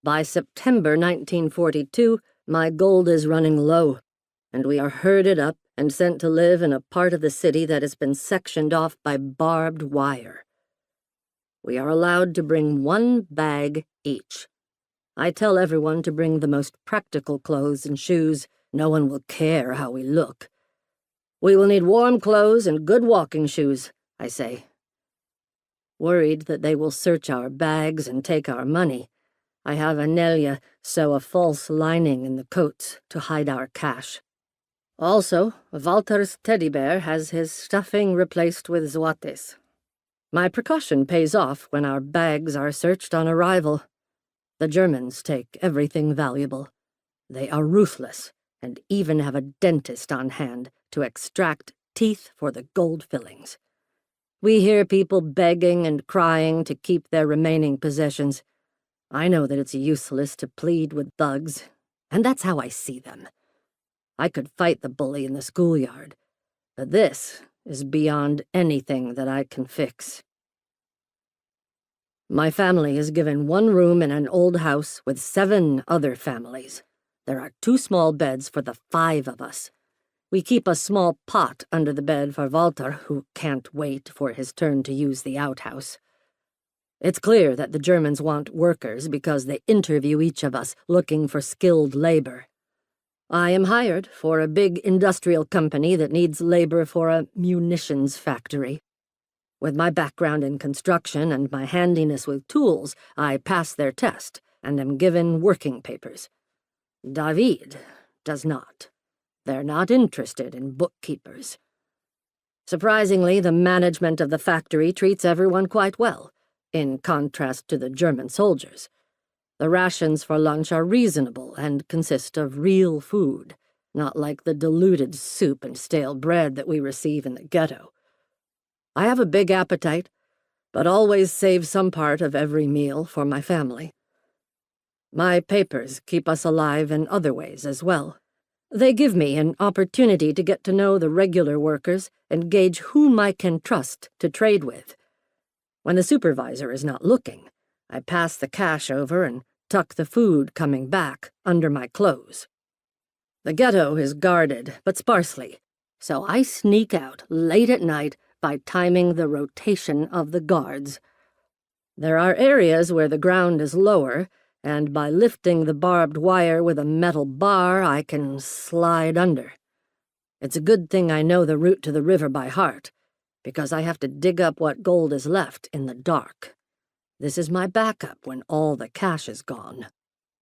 By September 1942, my gold is running low, and we are herded up and sent to live in a part of the city that has been sectioned off by barbed wire. We are allowed to bring 1 bag each. I tell everyone to bring the most practical clothes and shoes. No one will care how we look. We will need warm clothes and good walking shoes, I say. Worried that they will search our bags and take our money, I have Anelia sew a false lining in the coats to hide our cash. Also, Walter's teddy bear has his stuffing replaced with złotys. My precaution pays off when our bags are searched on arrival. The Germans take everything valuable. They are ruthless and even have a dentist on hand to extract teeth for the gold fillings. We hear people begging and crying to keep their remaining possessions. I know that it's useless to plead with thugs, and that's how I see them. I could fight the bully in the schoolyard, but this is beyond anything that I can fix. My family is given 1 room in an old house with 7 other families. There are 2 small beds for the 5 of us. We keep a small pot under the bed for Walter, who can't wait for his turn to use the outhouse. It's clear that the Germans want workers because they interview each of us looking for skilled labor. I am hired for a big industrial company that needs labor for a munitions factory. With my background in construction and my handiness with tools, I pass their test and am given working papers. David does not. They're not interested in bookkeepers. Surprisingly, the management of the factory treats everyone quite well, in contrast to the German soldiers. The rations for lunch are reasonable and consist of real food, not like the diluted soup and stale bread that we receive in the ghetto. I have a big appetite, but always save some part of every meal for my family. My papers keep us alive in other ways as well. They give me an opportunity to get to know the regular workers and gauge whom I can trust to trade with. When the supervisor is not looking, I pass the cash over and tuck the food coming back under my clothes. The ghetto is guarded, but sparsely, so I sneak out late at night by timing the rotation of the guards. There are areas where the ground is lower, and by lifting the barbed wire with a metal bar, I can slide under. It's a good thing I know the route to the river by heart, because I have to dig up what gold is left in the dark. This is my backup when all the cash is gone.